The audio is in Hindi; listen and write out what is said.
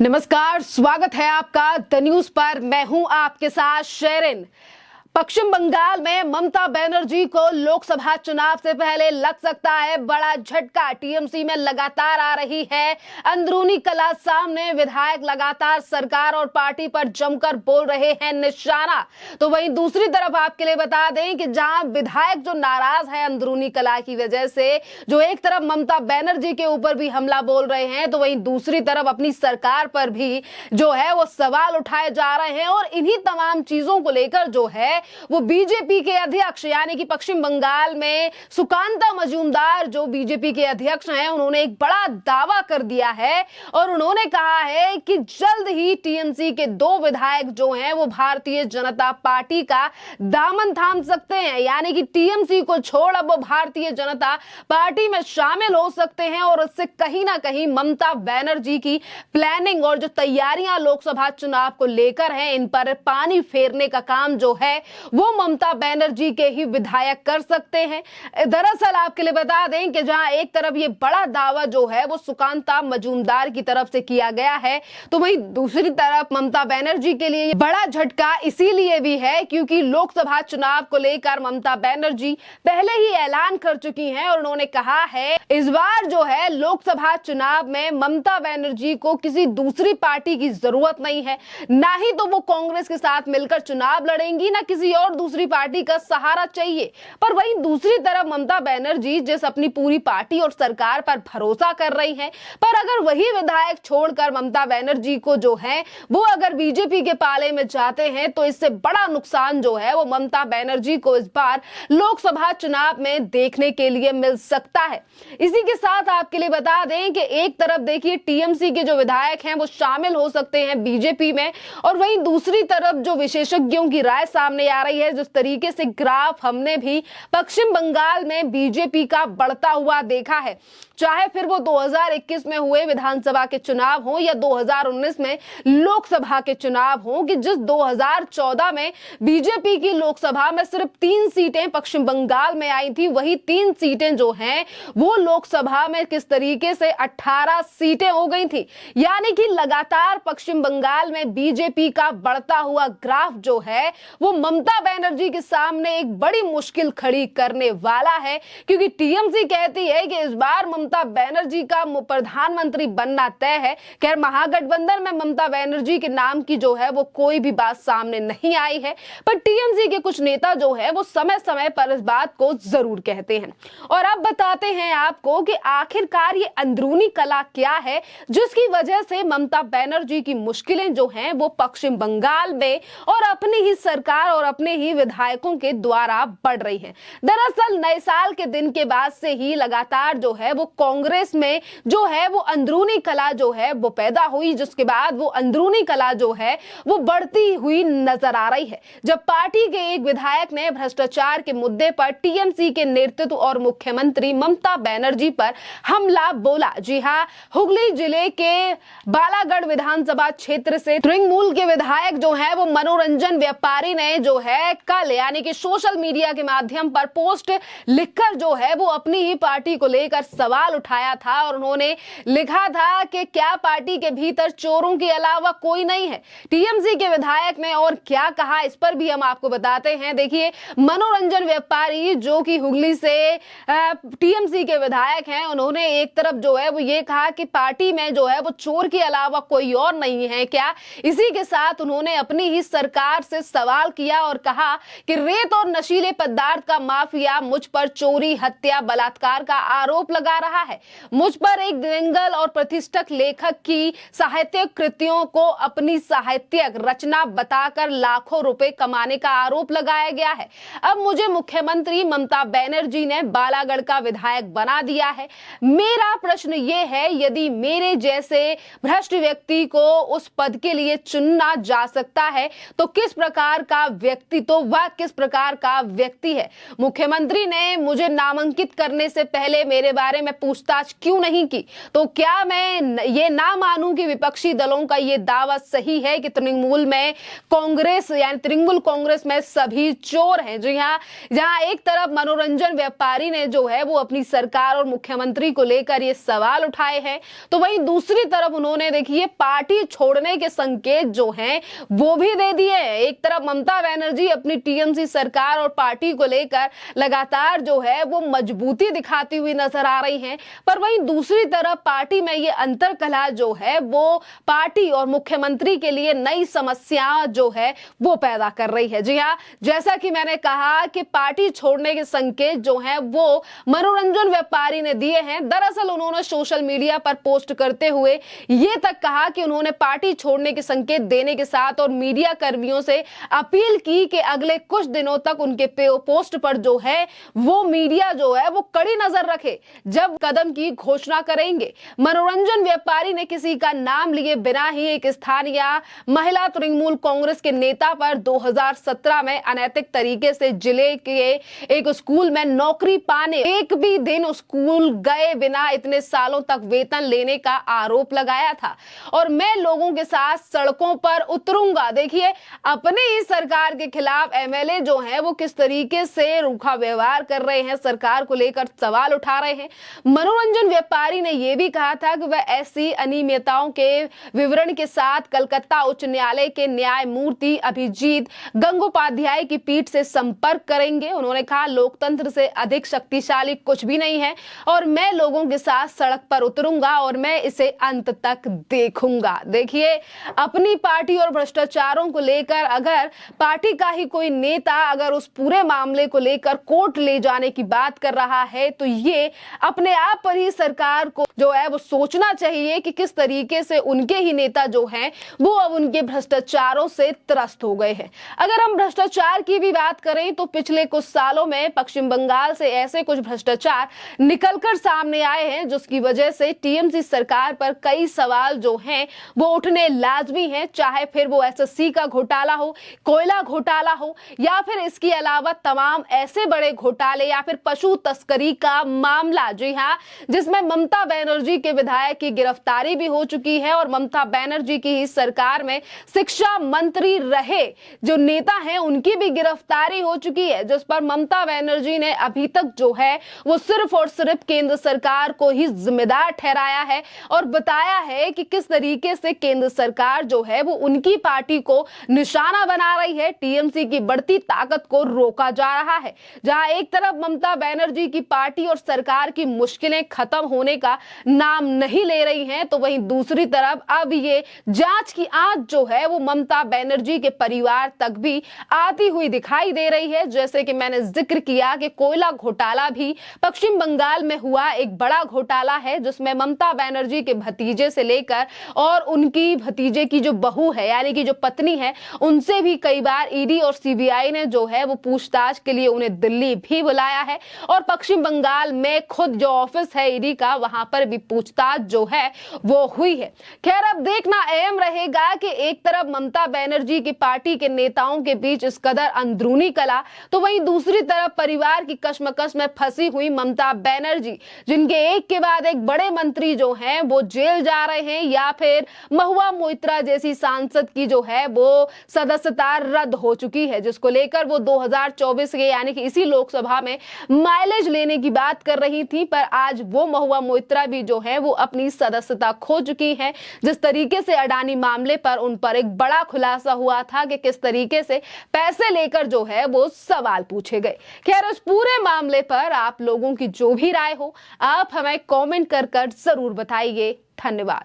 नमस्कार, स्वागत है आपका द न्यूज पर। मैं हूं आपके साथ शेरिन। पश्चिम बंगाल में ममता बनर्जी को लोकसभा चुनाव से पहले लग सकता है बड़ा झटका। टीएमसी में लगातार आ रही है अंदरूनी कलह सामने। विधायक लगातार सरकार और पार्टी पर जमकर बोल रहे हैं निशाना। तो वहीं दूसरी तरफ आपके लिए बता दें कि जहां विधायक जो नाराज है अंदरूनी कलह की वजह से, जो एक तरफ ममता बनर्जी के ऊपर भी हमला बोल रहे हैं, तो वहीं दूसरी तरफ अपनी सरकार पर भी जो है वो सवाल उठाए जा रहे हैं। और इन्हीं तमाम चीजों को लेकर जो है वो बीजेपी के अध्यक्ष यानी कि पश्चिम बंगाल में सुकांता मजूमदार जो बीजेपी के अध्यक्ष हैं, उन्होंने एक बड़ा दावा कर दिया है और उन्होंने कहा है कि जल्द ही टीएमसी के 2 विधायक जो हैं वो भारतीय जनता पार्टी का दामन थाम सकते हैं। यानी कि टीएमसी को छोड़ अब वो भारतीय जनता पार्टी में शामिल हो सकते हैं और इससे कहीं ना कहीं ममता बनर्जी की प्लानिंग और जो तैयारियां लोकसभा चुनाव को लेकर हैं, इन पर पानी फेरने का काम जो है वो ममता बनर्जी के ही विधायक कर सकते हैं। दरअसल आपके लिए बता दें कि जहां एक तरफ ये बड़ा दावा जो है वो सुकांता मजूमदार की तरफ से किया गया है, तो वहीं दूसरी तरफ ममता बनर्जी के लिए बड़ा झटका इसीलिए भी है क्योंकि लोकसभा चुनाव को लेकर ममता बनर्जी पहले ही ऐलान कर चुकी हैं और उन्होंने कहा है इस बार जो है लोकसभा चुनाव में ममता बनर्जी को किसी दूसरी पार्टी की जरूरत नहीं है, ना ही तो वो कांग्रेस के साथ मिलकर चुनाव लड़ेंगी, ना किसी और दूसरी पार्टी का सहारा चाहिए। पर वहीं दूसरी तरफ ममता बनर्जी जिस अपनी पूरी पार्टी और सरकार पर भरोसा कर रही हैं, पर अगर वही विधायक छोड़कर ममता बनर्जी को जो है वो अगर बीजेपी के पाले में जाते हैं तो इससे बड़ा नुकसान जो है वो ममता बनर्जी को इस बार लोकसभा चुनाव में देखने के लिए मिल सकता है। इसी के साथ आपके लिए बता दें कि एक तरफ देखिए टीएमसी के जो विधायक हैं वो शामिल हो सकते हैं बीजेपी में, और वहीं दूसरी तरफ जो विशेषज्ञों की राय सामने आ रही है, जिस तरीके से ग्राफ हमने भी पश्चिम बंगाल में बीजेपी का बढ़ता हुआ देखा है, चाहे फिर वो 2021 में हुए विधानसभा के चुनाव हो या 2019 में लोकसभा के चुनाव हो, कि जिस 2014 में बीजेपी की लोकसभा में सिर्फ 3 सीटें पश्चिम बंगाल में आई थी, वही 3 सीटें जो हैं वो लोकसभा में किस तरीके से 18 सीटें हो गई थी। यानी कि लगातार पश्चिम बंगाल में बीजेपी का बढ़ता हुआ ग्राफ जो है वो ममता बनर्जी के सामने एक बड़ी मुश्किल खड़ी करने वाला है, क्योंकि टीएमसी कहती है कि इस बार ममता बनर्जी का प्रधानमंत्री बनना तय है। खैर महागठबंधन में ममता बनर्जी के नाम की जो है वो कोई भी बात सामने नहीं आई है, पर टीएमसी के कुछ नेता जो है वो समय समय पर इस बात को जरूर कहते हैं। और अब बताते हैं आपको कि आखिरकार ये अंदरूनी कलह क्या है जिसकी वजह से ममता बनर्जी की मुश्किलें जो हैं वो पश्चिम बंगाल में और अपनी ही सरकार और अपने ही विधायकों के द्वारा बढ़ रही है। दरअसल नए साल के दिन के बाद से ही लगातार जो है वो कांग्रेस में जो है वो अंदरूनी कलह जो है वो पैदा हुई, जिसके बाद वो अंदरूनी कलह जो है वो बढ़ती हुई नजर आ रही है। जब पार्टी के एक विधायक ने भ्रष्टाचार के मुद्दे पर टीएमसी के नेतृत्व और मुख्यमंत्री ममता बनर्जी पर हमला बोला। जी हां, हुगली जिले के बालागढ़ विधानसभा क्षेत्र से तृणमूल के विधायक जो है वो मनोरंजन व्यापारी ने जो है कल यानी कि सोशल मीडिया के माध्यम पर पोस्ट लिखकर जो है वो अपनी ही पार्टी को लेकर सवाल उठाया था और उन्होंने लिखा था कि क्या पार्टी के भीतर चोरों के अलावा कोई नहीं है। टीएमसी के विधायक ने और क्या कहा इस पर भी हम आपको बताते हैं। देखिए, मनोरंजन व्यापारी जो कि हुगली से टीएमसी के विधायक हैं, उन्होंने एक तरफ जो है वो ये कहा कि पार्टी में जो है वो चोर के अलावा कोई और नहीं है क्या। इसी के साथ उन्होंने अपनी ही सरकार से सवाल किया और कहा कि रेत और नशीले पदार्थ का माफिया मुझ पर चोरी, हत्या, बलात्कार का आरोप लगा रहा है। मुझ पर एक दिगंबर और प्रतिष्ठित लेखक की साहित्यिक कृतियों को अपनी साहित्यिक रचना बताकर लाखों रुपए कमाने का आरोप लगाया गया है। अब मुझे मुख्यमंत्री ममता बनर्जी ने बालागढ़ का विधायक बना दिया है। मेरा प्रश्न यह है, यदि मेरे जैसे भ्रष्ट व्यक्ति को उस पद के लिए चुनना जा सकता है तो किस प्रकार का व्यक्ति व्यक्ति तो वह किस प्रकार का व्यक्ति है। मुख्यमंत्री ने मुझे नामांकित करने से पहले मेरे बारे में पूछताछ क्यों नहीं की? तो क्या मैं ये ना मानूं कि विपक्षी दलों का ये दावा सही है कि तृणमूल में कांग्रेस यानी तृणमूल कांग्रेस में सभी चोर हैं? जी हाँ, जहां एक तरफ मनोरंजन व्यापारी ने जो है वो अपनी सरकार और मुख्यमंत्री को लेकर ये सवाल उठाए हैं, तो वहीं दूसरी तरफ उन्होंने देखिए पार्टी छोड़ने के संकेत जो हैं वो भी दे दिए हैं। एक तरफ ममता बनर्जी अपनी टीएमसी सरकार और पार्टी को लेकर लगातार जो है वो मजबूती दिखाती हुई नजर आ रही हैं, पर वहीं दूसरी तरफ पार्टी में ये अंतर्कलह जो है वो पार्टी और मुख्यमंत्री के लिए नई समस्या जो है वो पैदा कर रही है। जी हाँ, जैसा कि मैंने कहा कि पार्टी छोड़ने के संकेत जो हैं वो मनोरंजन व्यापारी ने दिए हैं। दरअसल उन्होंने सोशल मीडिया पर पोस्ट करते हुए ये तक कहा कि उन्होंने पार्टी छोड़ने के संकेत देने के साथ और मीडिया कर्मियों से अपील की कि अगले कुछ दिनों तक उनके पोस्ट पर जो है वो मीडिया जो है वो कड़ी नजर रखे जब कदम की घोषणा करेंगे। मनोरंजन व्यापारी ने किसी का नाम लिए बिना ही एक स्थानीय महिला तृणमूल कांग्रेस के नेता पर 2017 में अनैतिक तरीके से जिले के एक स्कूल में नौकरी पाने एक भी दिन स्कूल गए बिना इतने सालों तक वेतन लेने का आरोप लगाया था और मैं लोगों के साथ सड़कों पर उतरूंगा। देखिए, अपने ही सरकार के खिलाफ एमएलए जो हैं वो किस तरीके से रूखा व्यवहार कर रहे हैं, सरकार को लेकर सवाल उठा रहे हैं। मनोरंजन व्यापारी ने यह भी कहा था कि वह ऐसी अनियमितताओं के विवरण के साथ कलकत्ता उच्च न्यायालय के न्यायमूर्ति अभिजीत गंगोपाध्याय की पीठ से संपर्क करेंगे। उन्होंने कहा, लोकतंत्र से अधिक शक्तिशाली कुछ भी नहीं है और मैं लोगों के साथ सड़क पर उतरूंगा और मैं इसे अंत तक देखूंगा। देखिए, अपनी पार्टी और भ्रष्टाचारों को लेकर अगर पार्टी का ही कोई नेता अगर उस पूरे मामले को लेकर कोर्ट ले जाने की बात कर रहा है तो ये अपने आप पर ही सरकार को जो है वो सोचना चाहिए कि किस तरीके से उनके ही नेता जो हैं वो अब उनके भ्रष्टाचारों से त्रस्त हो गए हैं। अगर हम भ्रष्टाचार की भी बात करें तो पिछले कुछ सालों में पश्चिम बंगाल से ऐसे कुछ भ्रष्टाचार निकलकर सामने आए हैं जिसकी वजह से टीएमसी सरकार पर कई सवाल जो हैं वो उठने लाजमी हैं, चाहे फिर वो एसएससी का घोटाला हो, कोयला घोटाला हो या फिर इसके अलावा तमाम ऐसे बड़े घोटाले या फिर पशु तस्करी का मामला। जी हाँ, जिसमें ममता बनर्जी के विधायक की गिरफ्तारी भी हो चुकी है और ममता बनर्जी की ही सरकार में शिक्षा मंत्री रहे जो नेता हैं उनकी भी गिरफ्तारी हो चुकी है, जिस पर ममता बनर्जी ने अभी तक जो है वो सिर्फ और सिर्फ केंद्र सरकार को ही जिम्मेदार ठहराया है और बताया है कि किस तरीके से केंद्र सरकार जो है वो उनकी पार्टी को निशाना बना रही है। टीएमसी की बढ़ती ताकत को रोका जा रहा है। जहां एक तरफ ममता बनर्जी की पार्टी और सरकार की मुश्किलें खत्म होने का नाम नहीं ले रही हैं, तो वहीं दूसरी तरफ अब ये जांच की आंच जो है वो ममता बनर्जी के परिवार तक भी आती हुई दिखाई दे रही है। जैसे कि मैंने जिक्र किया कि कोयला घोटाला भी पश्चिम बंगाल में हुआ एक बड़ा घोटाला है जिसमें ममता बनर्जी के भतीजे से लेकर और उनकी भतीजे की जो बहू है यानी कि जो पत्नी है उनसे भी कई बार ईडी और सीबीआई ने जो है वो पूछताछ के लिए उन्हें दिल्ली भी बुलाया है और पश्चिम बंगाल में खुद जो ऑफिस है ईडी का वहां पर भी पूछताछ जो है वो हुई है। खैर, अब देखना अहम रहेगा कि एक तरफ ममता बनर्जी की पार्टी के नेताओं के बीच इस कदर अंदरूनी कला, तो वहीं दूसरी तरफ परिवार की कश्मकश में फंसी हुई ममता बनर्जी जिनके एक के बाद एक बड़े मंत्री जो हैं वो जेल जा रहे हैं या फिर महुआ मोइत्रा जैसी सांसद की जो है वो सदस्यता रद्द हो चुकी है, जिसको लेकर वो 2024 के यानी कि इसी लोकसभा में माइलेज लेने की बात कर रही थी, पर आज वो महुआ मोइत्रा भी जो है वो अपनी सदस्यता खो चुकी है। जिस तरीके से अडानी मामले पर उन पर एक बड़ा खुलासा हुआ था कि किस तरीके से पैसे लेकर जो है वो सवाल पूछे गए। खैर, इस पूरे मामले पर आप लोगों की जो भी राय हो आप हमें कमेंट कर जरूर बताइए। धन्यवाद।